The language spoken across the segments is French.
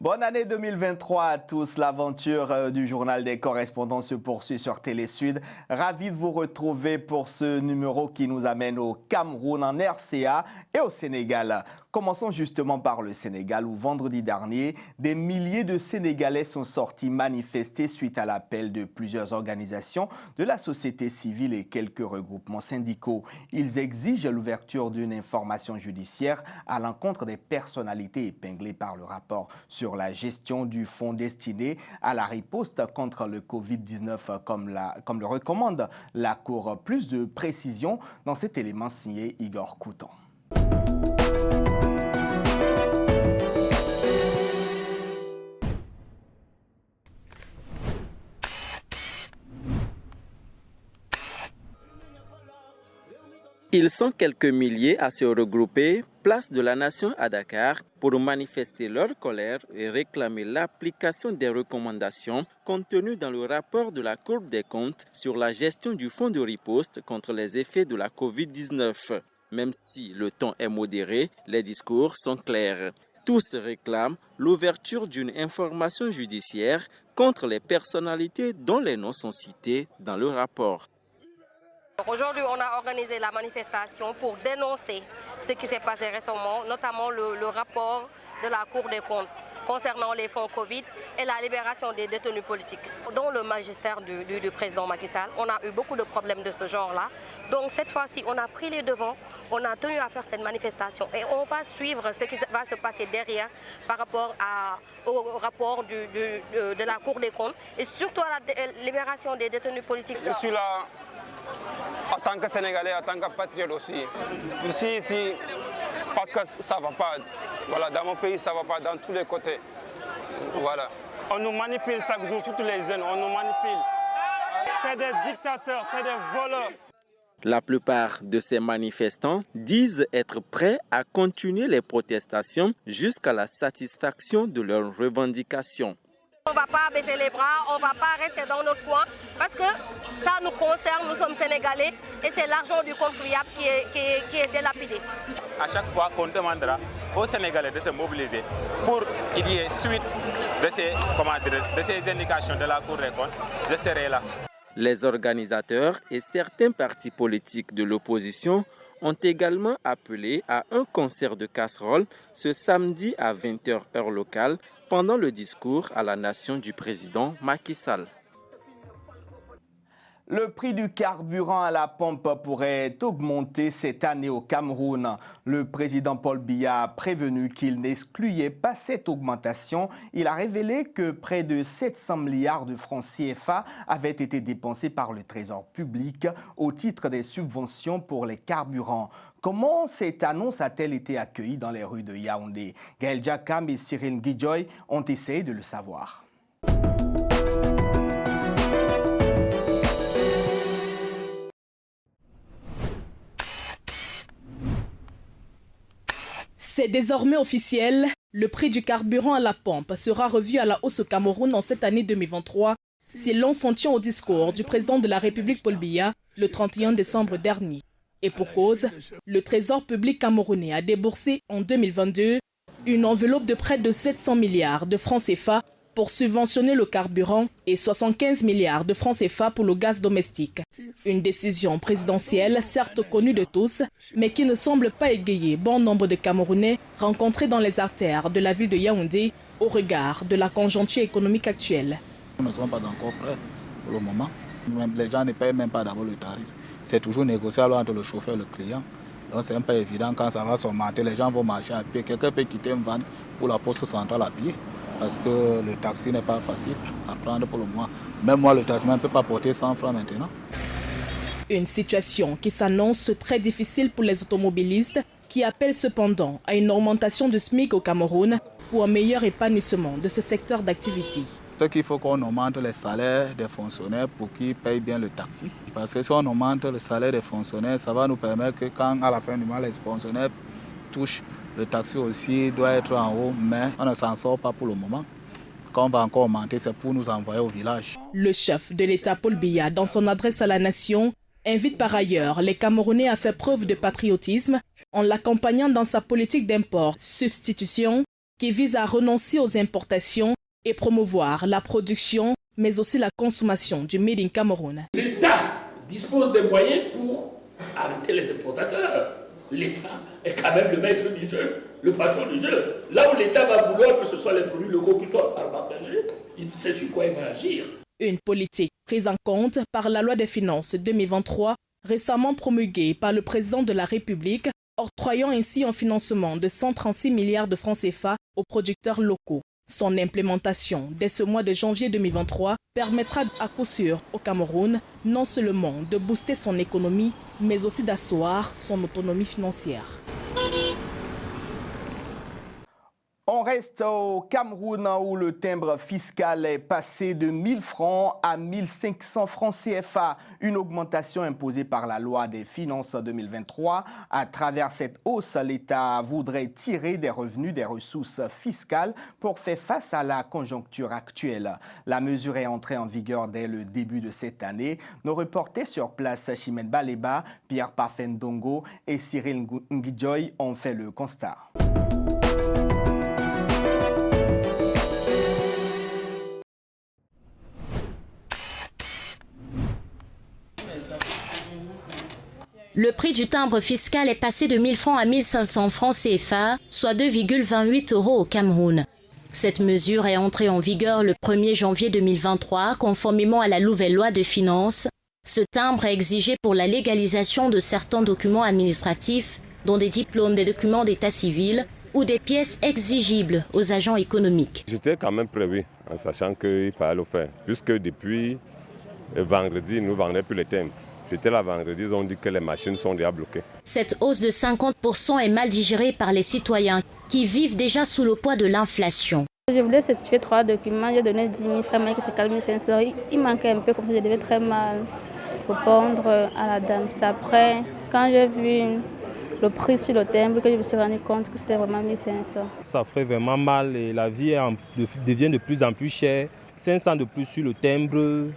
Bonne année 2023 à tous. L'aventure du journal des correspondants se poursuit sur Télé Sud. Ravi de vous retrouver pour ce numéro qui nous amène au Cameroun, en RCA et au Sénégal. Commençons justement par le Sénégal où vendredi dernier, des milliers de Sénégalais sont sortis manifester suite à l'appel de plusieurs organisations de la société civile et quelques regroupements syndicaux. Ils exigent l'ouverture d'une information judiciaire à l'encontre des personnalités épinglées par le rapport sur la gestion du fonds destiné à la riposte contre le Covid-19 comme le recommande la Cour. Plus de précisions dans cet élément signé Igor Coutan. Ils sont quelques milliers à se regrouper, place de la Nation à Dakar, pour manifester leur colère et réclamer l'application des recommandations contenues dans le rapport de la Cour des comptes sur la gestion du fonds de riposte contre les effets de la Covid-19. Même si le ton est modéré, les discours sont clairs. Tous réclament l'ouverture d'une information judiciaire contre les personnalités dont les noms sont cités dans le rapport. Aujourd'hui, on a organisé la manifestation pour dénoncer ce qui s'est passé récemment, notamment le rapport de la Cour des comptes concernant les fonds Covid et la libération des détenus politiques. Dans le magistère du président Macky Sall, on a eu beaucoup de problèmes de ce genre-là. Donc cette fois-ci, on a pris les devants, on a tenu à faire cette manifestation et on va suivre ce qui va se passer derrière par rapport au rapport de la Cour des comptes et surtout à la libération des détenus politiques. Je suis là en tant que Sénégalais, en tant que patriote aussi. Ici, parce que ça ne va pas. Voilà, dans mon pays, ça ne va pas dans tous les côtés. Voilà. On nous manipule chaque jour, surtout les jeunes, on nous manipule. C'est des dictateurs, c'est des voleurs. La plupart de ces manifestants disent être prêts à continuer les protestations jusqu'à la satisfaction de leurs revendications. On ne va pas baisser les bras, on ne va pas rester dans notre coin parce que ça nous concerne, nous sommes Sénégalais et c'est l'argent du contribuable qui est délapidé. À chaque fois qu'on demandera aux Sénégalais de se mobiliser pour qu'il y ait suite de ces indications de la Cour des comptes, je serai là. Les organisateurs et certains partis politiques de l'opposition ont également appelé à un concert de casseroles ce samedi à 20h heure locale pendant le discours à la nation du président Macky Sall. Le prix du carburant à la pompe pourrait augmenter cette année au Cameroun. Le président Paul Biya a prévenu qu'il n'excluait pas cette augmentation. Il a révélé que près de 700 milliards de francs CFA avaient été dépensés par le Trésor public au titre des subventions pour les carburants. Comment cette annonce a-t-elle été accueillie dans les rues de Yaoundé? Gaël Jakam et Cyril Guidjoy ont essayé de le savoir. C'est désormais officiel, le prix du carburant à la pompe sera revu à la hausse au Cameroun en cette année 2023, si l'on s'en tient au discours du président de la République Paul Biya le 31 décembre dernier. Et pour cause, le Trésor public camerounais a déboursé en 2022 une enveloppe de près de 700 milliards de francs CFA pour subventionner le carburant et 75 milliards de francs CFA pour le gaz domestique. Une décision présidentielle certes connue de tous, mais qui ne semble pas égayer bon nombre de Camerounais rencontrés dans les artères de la ville de Yaoundé au regard de la conjoncture économique actuelle. Nous ne sommes pas encore prêts pour le moment. Les gens ne payent même pas d'abord le tarif. C'est toujours négociable entre le chauffeur et le client. Donc c'est un peu évident quand ça va s'augmenter, les gens vont marcher à pied. Quelqu'un peut quitter une vanne pour la poste centrale à pied. Parce que le taxi n'est pas facile à prendre pour le moment. Même moi, le taximan ne peut pas porter 100 francs maintenant. Une situation qui s'annonce très difficile pour les automobilistes qui appellent cependant à une augmentation du SMIC au Cameroun pour un meilleur épanouissement de ce secteur d'activité. C'est qu'il faut qu'on augmente les salaires des fonctionnaires pour qu'ils payent bien le taxi. Parce que si on augmente le salaire des fonctionnaires, ça va nous permettre que quand à la fin du mois, les fonctionnaires touchent, le taxi aussi doit être en haut, mais on ne s'en sort pas pour le moment. Quand on va encore augmenter, c'est pour nous envoyer au village. Le chef de l'État Paul Biya, dans son adresse à la nation, invite par ailleurs les Camerounais à faire preuve de patriotisme en l'accompagnant dans sa politique d'import-substitution qui vise à renoncer aux importations et promouvoir la production, mais aussi la consommation du Made in Cameroun. L'État dispose des moyens pour arrêter les importateurs. L'État est quand même le maître du jeu, le patron du jeu. Là où l'État va vouloir que ce soit les produits locaux qui soient avantagés, il sait sur quoi il va agir. Une politique prise en compte par la loi des finances 2023, récemment promulguée par le président de la République, octroyant ainsi un financement de 136 milliards de francs CFA aux producteurs locaux. Son implémentation dès ce mois de janvier 2023 permettra à coup sûr au Cameroun non seulement de booster son économie, mais aussi d'asseoir son autonomie financière. On reste au Cameroun où le timbre fiscal est passé de 1 000 francs à 1 500 francs CFA, une augmentation imposée par la loi des finances 2023. À travers cette hausse, l'État voudrait tirer des revenus des ressources fiscales pour faire face à la conjoncture actuelle. La mesure est entrée en vigueur dès le début de cette année. Nos reporters sur place, Chimène Baleba, Pierre Parfendongo et Cyril Ngidjoy ont fait le constat. Le prix du timbre fiscal est passé de 1 000 francs à 1 500 francs CFA, soit 2,28 € au Cameroun. Cette mesure est entrée en vigueur le 1er janvier 2023, conformément à la nouvelle loi de finances. Ce timbre est exigé pour la légalisation de certains documents administratifs, dont des diplômes, des documents d'état civil ou des pièces exigibles aux agents économiques. J'étais quand même prévu, en sachant qu'il fallait le faire, puisque depuis vendredi, nous ne vendons plus les timbres. C'était la vendredi, ils ont dit que les machines sont déjà bloquées. Cette hausse de 50% est mal digérée par les citoyens qui vivent déjà sous le poids de l'inflation. Je voulais certifier 3 documents, j'ai donné 10 000 francs, mais que c'est 4 500. Il manquait un peu, comme ça, je devais très mal répondre à la dame. C'est après, quand j'ai vu le prix sur le timbre, que je me suis rendu compte que c'était vraiment 1 500. Ça ferait vraiment mal et la vie devient de plus en plus chère. 500 de plus sur le timbre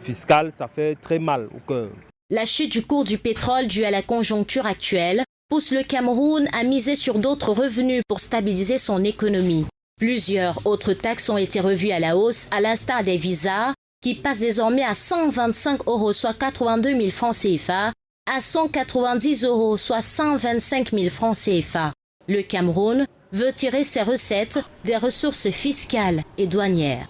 fiscal, ça fait très mal au cœur. La chute du cours du pétrole due à la conjoncture actuelle pousse le Cameroun à miser sur d'autres revenus pour stabiliser son économie. Plusieurs autres taxes ont été revues à la hausse, à l'instar des visas, qui passent désormais à 125 €, soit 82 000 francs CFA, à 190 €, soit 125 000 francs CFA. Le Cameroun veut tirer ses recettes des ressources fiscales et douanières.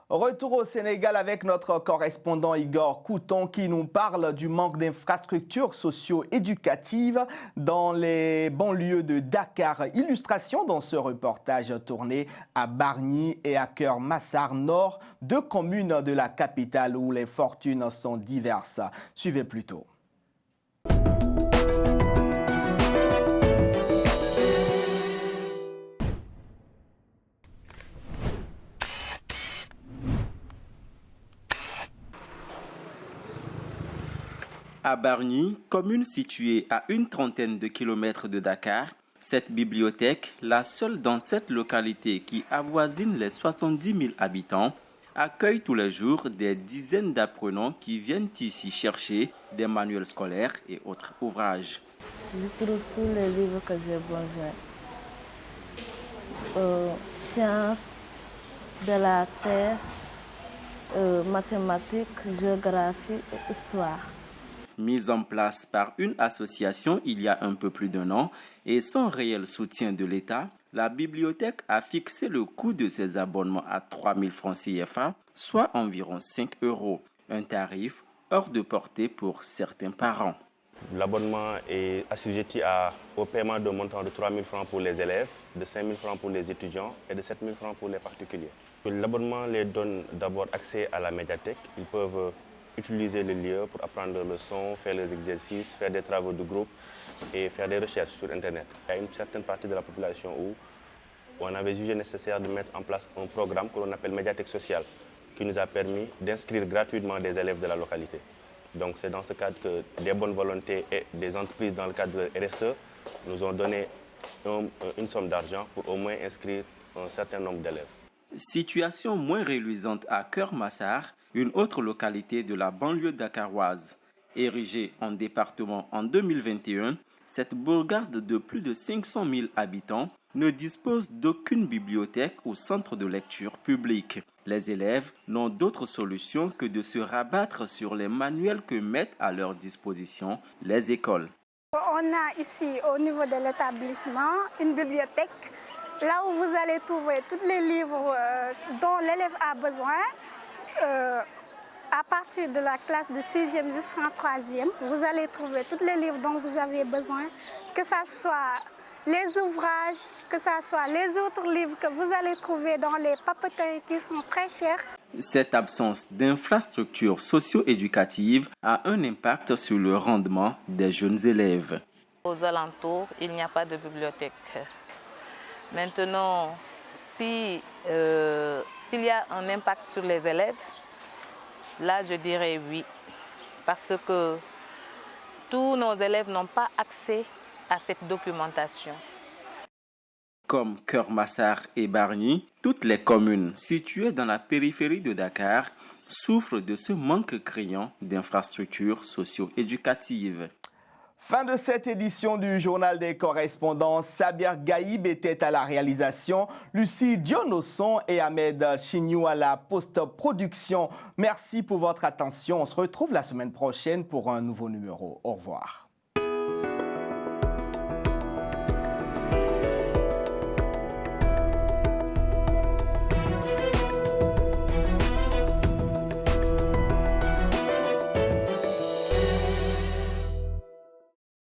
Retour au Sénégal avec notre correspondant Igor Couton qui nous parle du manque d'infrastructures socio-éducatives dans les banlieues de Dakar. Illustration dans ce reportage tourné à Bargny et à Keur Massar Nord, deux communes de la capitale où les fortunes sont diverses. Suivez plutôt. À Bargny, commune située à une trentaine de kilomètres de Dakar, cette bibliothèque, la seule dans cette localité qui avoisine les 70 000 habitants, accueille tous les jours des dizaines d'apprenants qui viennent ici chercher des manuels scolaires et autres ouvrages. Je trouve tous les livres que j'ai besoin. Sciences, de la terre, mathématiques, géographie et histoire. Mise en place par une association il y a un peu plus d'1 an et sans réel soutien de l'État, la bibliothèque a fixé le coût de ses abonnements à 3 000 francs CFA, soit environ 5 €, un tarif hors de portée pour certains parents. L'abonnement est assujetti au paiement d'un montant de 3 000 francs pour les élèves, de 5 000 francs pour les étudiants et de 7 000 francs pour les particuliers. L'abonnement les donne d'abord accès à la médiathèque. Ils peuvent utiliser le lieu pour apprendre leurs leçons, faire les exercices, faire des travaux de groupe et faire des recherches sur Internet. Il y a une certaine partie de la population où on avait jugé nécessaire de mettre en place un programme que l'on appelle médiathèque sociale, qui nous a permis d'inscrire gratuitement des élèves de la localité. Donc c'est dans ce cadre que des bonnes volontés et des entreprises dans le cadre de RSE nous ont donné une somme d'argent pour au moins inscrire un certain nombre d'élèves. Situation moins reluisante à Keur Massar, une autre localité de la banlieue dakaroise. Érigée en département en 2021, cette bourgade de plus de 500 000 habitants ne disposent d'aucune bibliothèque ou centre de lecture public. Les élèves n'ont d'autre solution que de se rabattre sur les manuels que mettent à leur disposition les écoles. On a ici, au niveau de l'établissement, une bibliothèque, là où vous allez trouver tous les livres dont l'élève a besoin. À partir de la classe de 6e jusqu'en 3e, vous allez trouver tous les livres dont vous avez besoin, que ce soit les ouvrages, que ce soit les autres livres que vous allez trouver dans les papeteries qui sont très chers. Cette absence d'infrastructures socio-éducatives a un impact sur le rendement des jeunes élèves. Aux alentours, il n'y a pas de bibliothèque. Maintenant, s'il y a un impact sur les élèves, là je dirais oui, parce que tous nos élèves n'ont pas accès à cette documentation. Comme Keur Massar et Bargny, toutes les communes situées dans la périphérie de Dakar souffrent de ce manque criant d'infrastructures socio-éducatives. Fin de cette édition du Journal des correspondants. Sabir Gaïb était à la réalisation, Lucie Dion au son et Ahmed Chignou à la post-production. Merci pour votre attention. On se retrouve la semaine prochaine pour un nouveau numéro. Au revoir.